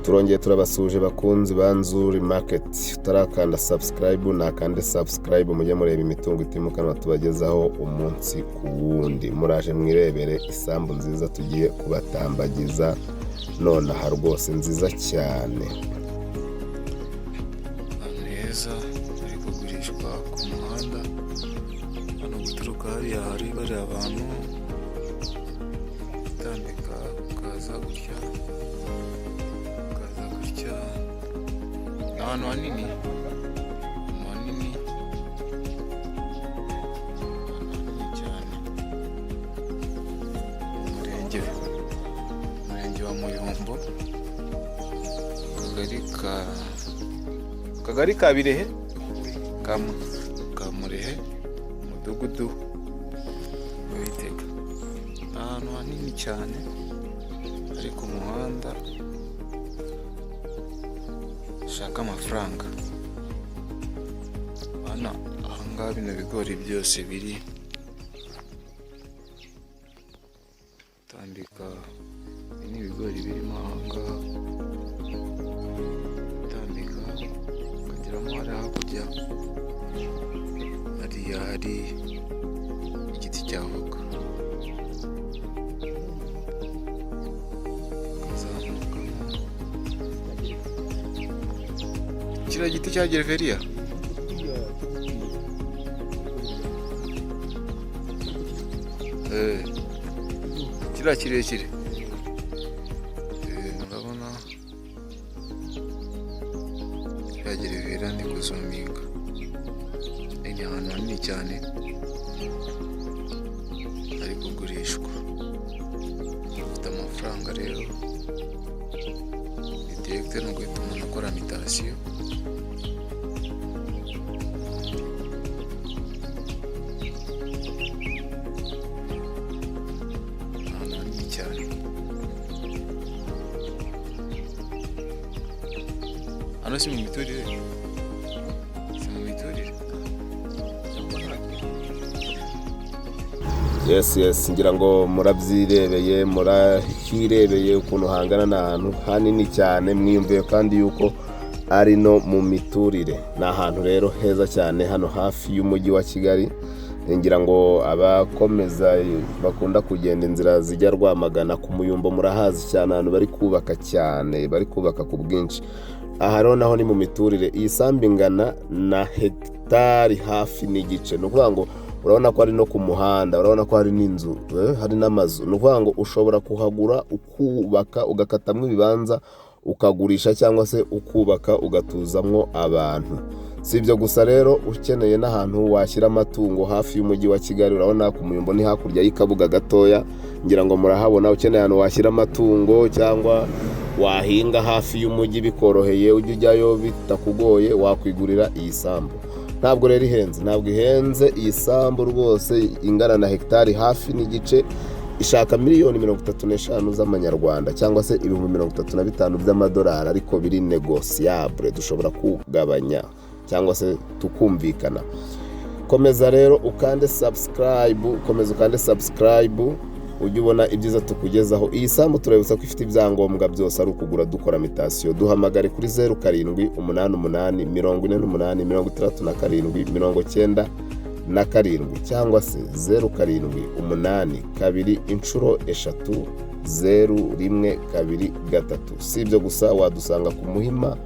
turongeye turabasuje bakunzi ba Nzuri Market. Utarakanda subscribe nakande subscribe mujye mureba imitungo itimukanwa tubagezaho umunsi ku wundi. Muraje mwirebere isambu nziza tugiye kubatambagiza nonaha rwose nziza cyane. Neza ari kugurishwa ku muhanda, hano guturuka hariya hari bari abantu utambika ukaza gutya ni ahantu hanini cyane. Umurenge wa Muyumbo, Akagari ka Birehe, ka Murehe, Umudugudu w'Itega. Ni ahantu hanini cyane ari ku muhanda ushaka amafaranga. Ahangaha bino bigori byose biri utambika, ni ibigori birimo ahangaha utambika ukageramo hari hakurya hariya hari igiti cya voka ukazamukamo kiriya giti cya gereveriya. Kiriya kirekire murabona kiriya gereveriya ndi kuzuminga. Ni ahantu hanini cyane ari kugurishwa, ufite amafaranga rero ni direkite, no guhita umuntu akora mitasiyo. Hano si mu miturire, Yes, ngira ngo murabyirebeye, murahirebeye ukuntu hangana n'ahantu hanini cyane. Mwiyumviye kandi yuko ari no mu miturire. Ni ahantu rero heza cyane hano hafi y'umujyi wa Kigali. Ngira ngo abakomeza bakunda kugenda inzira zijya Rwamagana ku Muyumbo murahazi cyane, ahantu bari kubaka cyane, bari kubaka ku bwinshi. Aha rero naho ni mu miturire. Iyi sambu ingana na hegitari hafi n'igice. Ni ukuvuga ngo urabona ko ari no ku muhanda, urabona ko hari n'inzu, hari n'amazu. Ni ukuvuga ngo ushobora kuhagura ukubaka ugakatamwo ibibanza ukagurisha, cyangwa se ukubaka ugatuzamwo abantu. Si ibyo gusa rero, ukeneye n'ahantu washyira amatungo hafi y'umujyi wa Kigali. Urabona ku Muyumbo ni hakurya y'ikabuga gatoya, ngira ngo murahabona. Ukeneye ahantu washyira amatungo cyangwa wahinga hafi y'umujyi bikoroheye, ujya ujyayo bitakugoye, wakwigurira iyi sambu. Ntabwo rero ihenze iyi sambu rwose, ingana na hegitari hafi n'igice. Ishaka miliyoni 35 z'amanyarwanda, cyangwa se ibihumbi 35 by'amadolari, ariko biri negosiyabure, dushobora kugabanya cyangwa se tukumvikana. Komeza rero ukande subscribe, ujye ubona ibyiza tukugezaho. Iyi sambu turabutsa ko ifite ibyangombwa byose, ari ukugura dukora mitasiyo. Duhamagare kuri 0788 48 67 cyangwa se 0782 Si ibyo gusa, wadusanga ku Muhima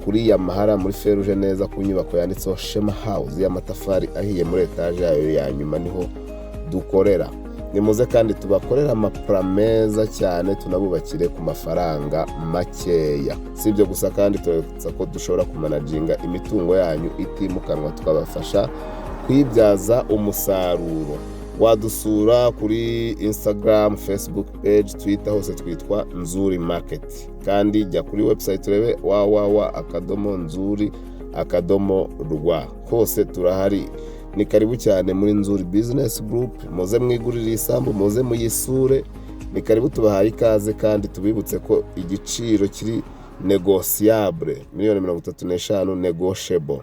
kuri Yamahara muri Feruje, neza ku nyubako yanditseho Shema House y'amatafari ahiye, muri etaje yayo ya nyuma niho dukorera. Nimuze kandi tubakorera amapura meza cyane, tunabubakire ku mafaranga makeya. Si ibyo gusa kandi turabutsa ko dushobora kumanaginga imitungo yanyu itimukanwa, tukabafasha kwibyaza umusaruro. Wadusura kuri Instagram, Facebook page, Twitter, hose twitwa Nzuri Market. Kandi jya kuri website urebe www.nzuri.rw. hose turahari. Ni karibu cyane muri Nzuri Business Group. Muze mwigurire isambu, muze muyisure. Ni karibu, tubahaye ikaze kandi tubibutse ko igiciro kiri negosiyabure, miliyoni 35 negotiable.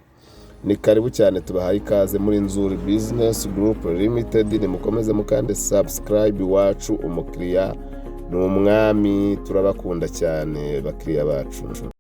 Ni karibu cyane, tubahaye ikaze muri Nzuri Business Group Limited. Nimukomeze mukande subscribe wacu, umukiriya ni umwami, turabakunda cyane bakiriya bacu.